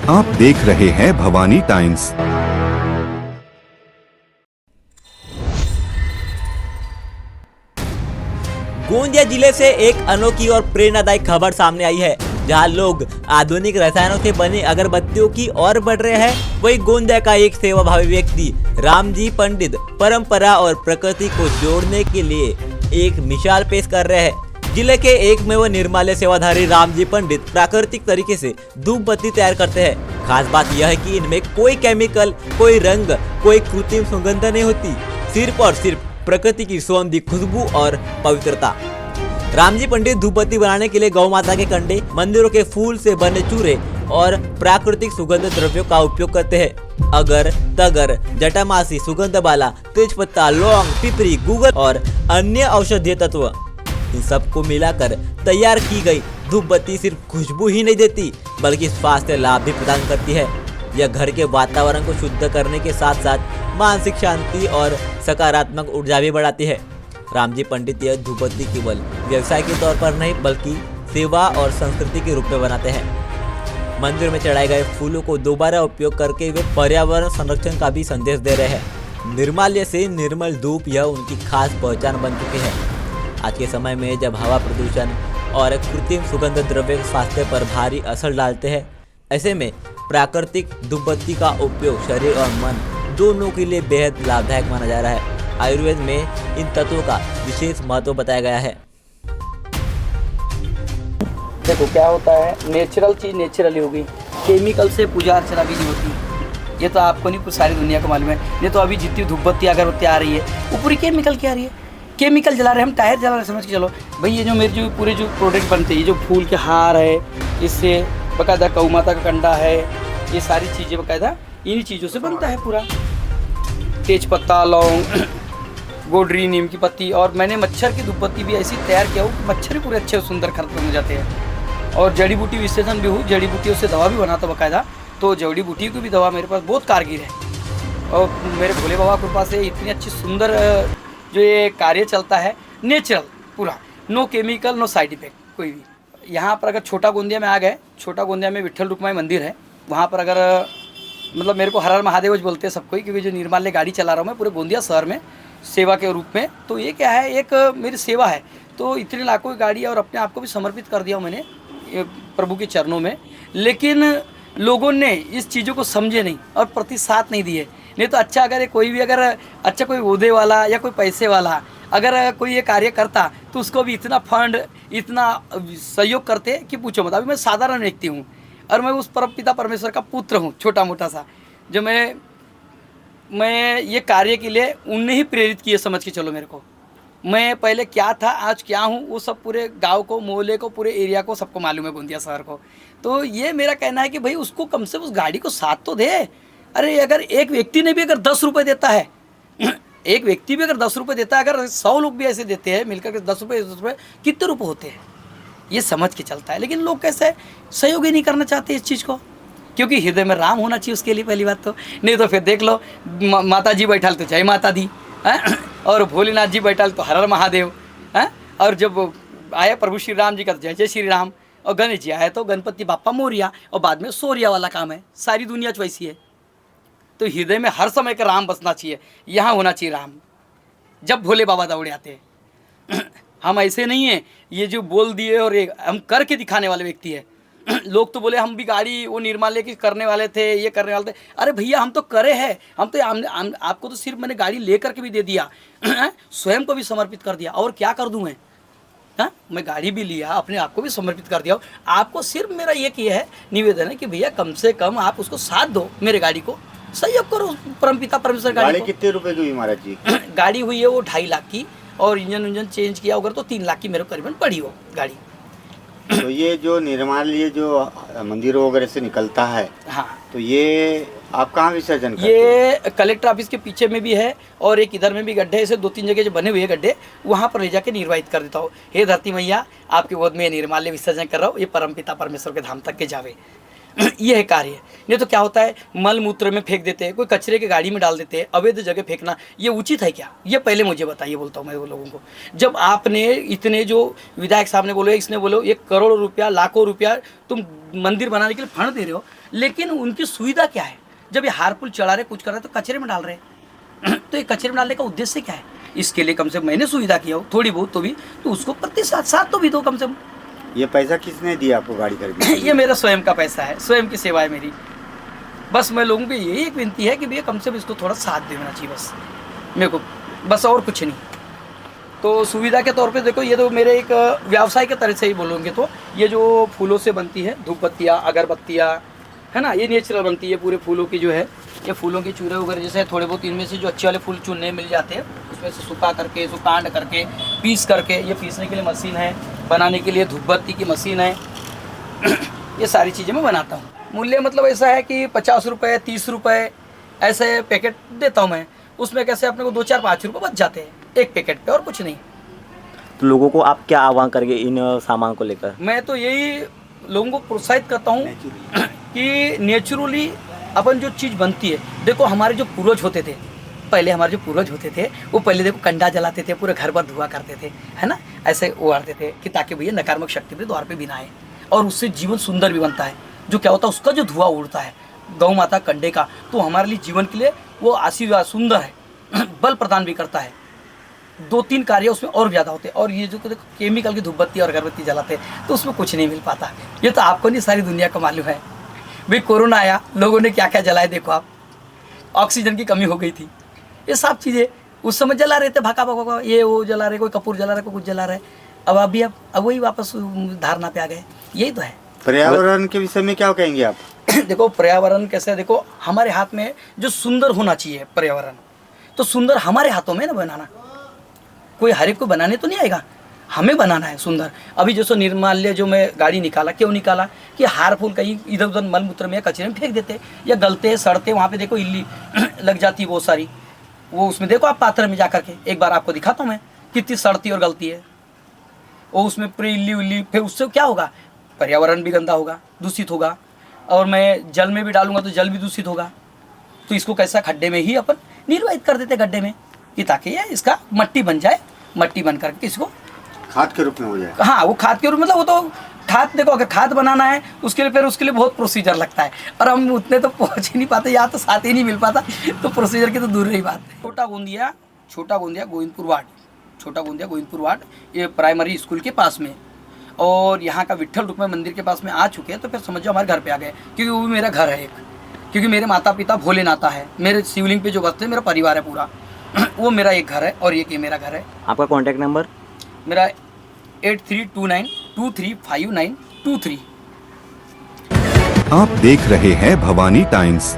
आप देख रहे हैं भवानी टाइम्स। गोंदिया जिले से एक अनोखी और प्रेरणादायक खबर सामने आई है, जहां लोग आधुनिक रसायनों से बनी अगरबत्तियों की ओर बढ़ रहे हैं। वही गोंदिया का एक सेवाभावी व्यक्ति रामजी पंडित परंपरा और प्रकृति को जोड़ने के लिए एक मिसाल पेश कर रहे हैं। जिले के एकमेव निर्माल्य सेवाधारी रामजी पंडित प्राकृतिक तरीके से धूप बत्ती तैयार करते हैं। खास बात यह है कि इनमें कोई केमिकल, कोई रंग, कोई कृत्रिम सुगंध नहीं होती, सिर्फ और सिर्फ प्रकृति की सौंधी खुशबू और पवित्रता। रामजी पंडित धूप बत्ती बनाने के लिए गौ माता के कंडे, मंदिरों के फूल से बने चूरे और प्राकृतिक सुगंध द्रव्यों का उपयोग करते हैं। अगर, तगर, जटामासी, सुगंध बाला, तेजपत्ता, लौंग, पिपरी, गूगल और अन्य औषधीय तत्व, इन सबको मिलाकर तैयार की गई धूप बत्ती सिर्फ खुशबू ही नहीं देती, बल्कि स्वास्थ्य लाभ भी प्रदान करती है। यह घर के वातावरण को शुद्ध करने के साथ साथ मानसिक शांति और सकारात्मक ऊर्जा भी बढ़ाती है। रामजी पंडित यह धूप बत्ती केवल व्यवसाय के तौर पर नहीं, बल्कि सेवा और संस्कृति के रूप में बनाते हैं। मंदिर में चढ़ाए गए फूलों को दोबारा उपयोग करके वे पर्यावरण संरक्षण का भी संदेश दे रहे हैं। निर्माल्य से निर्मल धूप, यह उनकी खास पहचान बन चुकी है। आज के समय में जब हवा प्रदूषण और कृत्रिम सुगंध द्रव्य स्वास्थ्य पर भारी असर डालते हैं, ऐसे में प्राकृतिक धूप बत्ती का उपयोग शरीर और मन दोनों के लिए बेहद लाभदायक माना जा रहा है। आयुर्वेद में इन तत्वों का विशेष महत्व बताया गया है। देखो क्या होता है, नेचुरल चीज़ नेचुरली होगी, केमिकल से पूजा अर्चना भी नहीं होती। ये तो आपको नहीं, पूरी सारी दुनिया को मालूम है। नहीं तो अभी जितनी धूप बत्ती अगरबत्ती आ रही है वो पूरी केमिकल की आ रही है। केमिकल जला रहे हैं, हम टायर जला रहे हैं, समझ के चलो भाई। ये जो मेरे जो पूरे जो प्रोडक्ट बनते हैं, ये जो फूल के हार है, इससे बाकायदा गौ माता का कंडा है, ये सारी चीज़ें बाकायदा इन्हीं चीज़ों से बनता है पूरा। तेज पत्ता, लौंग, गोडरी, नीम की पत्ती, और मैंने मच्छर की धूप बत्ती भी ऐसी तैयार किया हो कि मच्छर भी पूरे अच्छे सुंदर खत्म हो जाते हैं। और जड़ी बूटी विश्लेषण भी हूँ, जड़ी बूटियों से दवा भी बनाता बाकायदा। तो जड़ी बूटी की भी दवा मेरे पास बहुत कारगर है। और मेरे भोले बाबा कृपा से इतनी अच्छी सुंदर जो ये कार्य चलता है, नेचुरल पूरा, no chemical, no side effect कोई भी। यहाँ पर अगर छोटा गोंदिया में आ गए, छोटा गोंदिया में विट्ठल रुक्माई मंदिर है, वहाँ पर अगर मतलब मेरे को हर हर महादेव बोलते हैं सब कोई, क्योंकि जो निर्माल्य गाड़ी चला रहा हूँ मैं पूरे गोंदिया शहर में सेवा के रूप में। तो ये क्या है, एक मेरी सेवा है। तो इतने लाखों की गाड़ी और अपने आप को भी समर्पित कर दिया हूँ मैंने प्रभु के चरणों में। लेकिन लोगों ने इस चीज़ों को समझे नहीं और प्रतिसाद नहीं दिए। नहीं तो अच्छा, अगर कोई भी अगर अच्छा कोई ओहदे वाला या कोई पैसे वाला अगर कोई ये कार्य करता तो उसको भी इतना फंड, इतना सहयोग करते कि पूछो मत। अभी मैं साधारण व्यक्ति हूँ और मैं उस परमपिता परमेश्वर का पुत्र हूँ, छोटा मोटा सा, जो मैं ये कार्य के लिए उनने ही प्रेरित किए, समझ के चलो। मेरे को, मैं पहले क्या था आज क्या हूँ, वो सब पूरे गांव को, मोहल्ले को, पूरे एरिया को सबको मालूम है, गोंदिया शहर को। तो ये मेरा कहना है कि भाई उसको कम से कम उस गाड़ी को साथ तो दे। अरे अगर एक व्यक्ति ने भी अगर 10 रुपये देता है, एक व्यक्ति भी अगर 10 रुपये देता है, अगर 100 लोग भी ऐसे देते हैं मिलकर के 10 रुपये, कितने रुपये होते हैं ये समझ के चलता है। लेकिन लोग कैसे सहयोग ही नहीं करना चाहते इस चीज़ को, क्योंकि हृदय में राम होना चाहिए उसके लिए पहली बात तो। नहीं तो फिर देख लो, माता जी बैठा तो जय माता दी है, और भोलेनाथ जी बैठा तो हर हर महादेव है, और जब आया प्रभु श्री राम जी का तो जय जय श्री राम, और गणेश जी आए तो गणपति बाप्पा मोरिया, और बाद में सोरिया वाला काम है। सारी दुनिया वैसी है। तो हृदय में हर समय का राम बसना चाहिए, यहाँ होना चाहिए राम। जब भोले बाबा दौड़े आते हैं हम ऐसे नहीं हैं ये जो बोल दिए और हम करके दिखाने वाले व्यक्ति है। लोग तो बोले हम भी गाड़ी वो निर्माल्य की करने वाले थे, ये करने वाले थे। अरे भैया हम तो करे हैं, हम तो आपको तो सिर्फ मैंने गाड़ी लेकर के भी दे दिया, स्वयं को भी समर्पित कर दिया, और क्या कर दूँ मैं। हाँ, मैं गाड़ी भी लिया, अपने आप को भी समर्पित कर दिया। आपको सिर्फ मेरा ये किया है, निवेदन है कि भैया कम से कम आप उसको साथ दो, मेरे गाड़ी को सहयोग करो। परमपिता परमेश्वर गाड़ी कितने रुपए की हुई महाराज जी? गाड़ी हुई है वो 2.5 लाख की, और इंजन चेंज किया होगा तो 3 लाख की मेरे करीबन पड़ी हो गाड़ी। तो ये जो निर्माल्य जो मंदिरों वगैरह से निकलता है, हाँ, तो ये आप कहाँ विसर्जन करते हैं? ये कलेक्टर ऑफिस के पीछे में भी है, और एक इधर में भी गड्ढे, ऐसे 2-3 जगह जो बने हुए गड्ढे, वहाँ पर ले जाके निर्वाहित कर देता हूँ। हे धरती मैया, आपके गोद में निर्माल्य विसर्जन कर रहा हूँ, ये परमपिता परमेश्वर के धाम तक के जावे। ये है कार्य। नहीं तो क्या होता है, मल मूत्र में फेंक देते हैं, कोई कचरे के गाड़ी में डाल देते हैं, अवैध जगह फेंकना ये उचित है क्या? ये पहले मुझे बताइए, बोलता हूँ मैं वो लोगों को। जब आपने इतने जो विधायक साहब ने बोले, इसने बोलो 1 करोड़ रुपया, लाखों रुपया तुम मंदिर बनाने के लिए फंड दे रहे हो, लेकिन उनकी सुविधा क्या है? जब ये हारपुल चढ़ा रहे, कुछ कर रहे, तो कचरे में डाल रहे हैं। तो ये कचरे में डालने का उद्देश्य क्या है? इसके लिए कम से कम मैंने सुविधा किया हो थोड़ी बहुत तो भी, तो उसको प्रतिशत साथ तो भी दो कम से कम। ये पैसा किसने दिया आपको गाड़ी खरीदने? ये मेरा स्वयं का पैसा है, स्वयं की सेवा है मेरी। बस मैं लोगों को यही एक विनती है कि भैया कम से कम इसको थोड़ा साथ देना चाहिए, बस मेरे को, बस और कुछ नहीं। तो सुविधा के तौर पे देखो, ये तो मेरे एक व्यवसाय के तरह से ही बोलोगे तो ये जो फूलों से बनती है धूप बत्तियाँ, अगरबत्तियाँ है ना, ये नेचुरल बनती है पूरे फूलों की जो है, ये फूलों के चूरे वगैरह जैसे थोड़े बहुत इनमें से जो अच्छे वाले फूल चुनने मिल जाते हैं, उसमें से सुखा करके, सुकांड करके, पीस करके, ये पीसने के लिए मशीन है, बनाने के लिए धूप बत्ती की मशीन है। ये सारी चीज़ें मैं बनाता हूँ। मूल्य मतलब ऐसा है कि 50 रुपये, 30 रुपये ऐसे पैकेट देता हूँ मैं। उसमें कैसे अपने को 2, 4, 5 रुपये बच जाते हैं एक पैकेट पे, और कुछ नहीं। तो लोगों को आप क्या आह्वान करेंगे इन सामान को लेकर? मैं तो यही लोगों को प्रोत्साहित करता हूँ कि नेचुरली अपन जो चीज़ बनती है, देखो हमारे जो पूर्वज होते थे, पहले हमारे जो पूर्वज होते थे वो पहले देखो कंडा जलाते थे, पूरे घर भर धुआं करते थे, है ना, ऐसे उड़ाते थे कि ताकि भैया नकारात्मक शक्ति भी द्वार पे भी ना आए, और उससे जीवन सुंदर भी बनता है। जो क्या होता है, उसका जो धुआं उड़ता है गौ माता कंडे का, तो हमारे लिए जीवन के लिए वो आशीर्वाद सुंदर है, बल प्रदान भी करता है। 2-3 कार्य उसमें और ज़्यादा होते हैं। और ये जो देखो केमिकल की धूप बत्ती और अगरबत्ती जलाते हैं तो उसमें कुछ नहीं मिल पाता। ये तो आपको नहीं, सारी दुनिया को मालूम है। भाई कोरोना आया, लोगों ने क्या क्या जलाया, देखो आप, ऑक्सीजन की कमी हो गई थी, ये सब चीज़ें उस समय जला रहे थे, भाका भाका, ये वो जला रहे, कोई कपूर जला रहा है, कोई कुछ जला रहा है। अब अभी अब वही वापस धारणा पे आ गए। यही तो है। पर्यावरण के विषय में क्या कहेंगे आप? देखो पर्यावरण कैसे है, देखो हमारे हाथ में जो सुंदर होना चाहिए पर्यावरण, तो सुंदर हमारे हाथों में ना बनाना, कोई हर एक को बनाने तो नहीं आएगा, हमें बनाना है सुंदर। अभी जैसे निर्माल्य जो मैं गाड़ी निकाला, क्यों निकाला कि हार फूल कहीं इधर उधर मल मूत्र में या कचरे में फेंक देते, या गलते सड़ते, वहाँ पे देखो इल्ली लग जाती है बहुत सारी, वो उसमें देखो आप पात्र में जा करके, एक बार आपको दिखाता हूँ मैं कितनी सड़ती और गलती है वो, उसमें पूरी इल्ली उल्ली, फिर उससे क्या होगा, पर्यावरण भी गंदा होगा, दूषित होगा, और मैं जल में भी डालूंगा तो जल भी दूषित होगा। तो इसको कैसा खड्डे में ही अपन निर्वाहित कर देते गड्ढे में, कि ताकि ये इसका मट्टी बन जाए, मट्टी बन करके इसको खाद के रूप में हो जाए। हाँ, वो खाद के रूप में, मतलब वो तो खाद, देखो अगर खाद बनाना है उसके लिए फिर उसके लिए बहुत प्रोसीजर लगता है, और हम उतने तो पहुँच ही नहीं पाते, यहाँ तो साथ ही नहीं मिल पाता, तो प्रोसीजर की तो दूर रही बात है। छोटा गोंदिया गोविंदपुर वार्ड, छोटा गोंदिया गोविंदपुर वार्ड, ये प्राइमरी स्कूल के पास में, और यहाँ का विट्ठल रुक्मिणी मंदिर के पास में आ चुके हैं, तो फिर समझो हमारे घर पे आ गए, क्योंकि वो भी मेरा घर है एक, क्योंकि मेरे माता पिता भोलेनाथ है, मेरे शिवलिंग पे जो बसते हैं मेरा परिवार है पूरा, वो मेरा एक घर है, और ये मेरा घर है। आपका कॉन्टैक्ट नंबर? मेरा 8329235923। आप देख रहे हैं भवानी टाइम्स।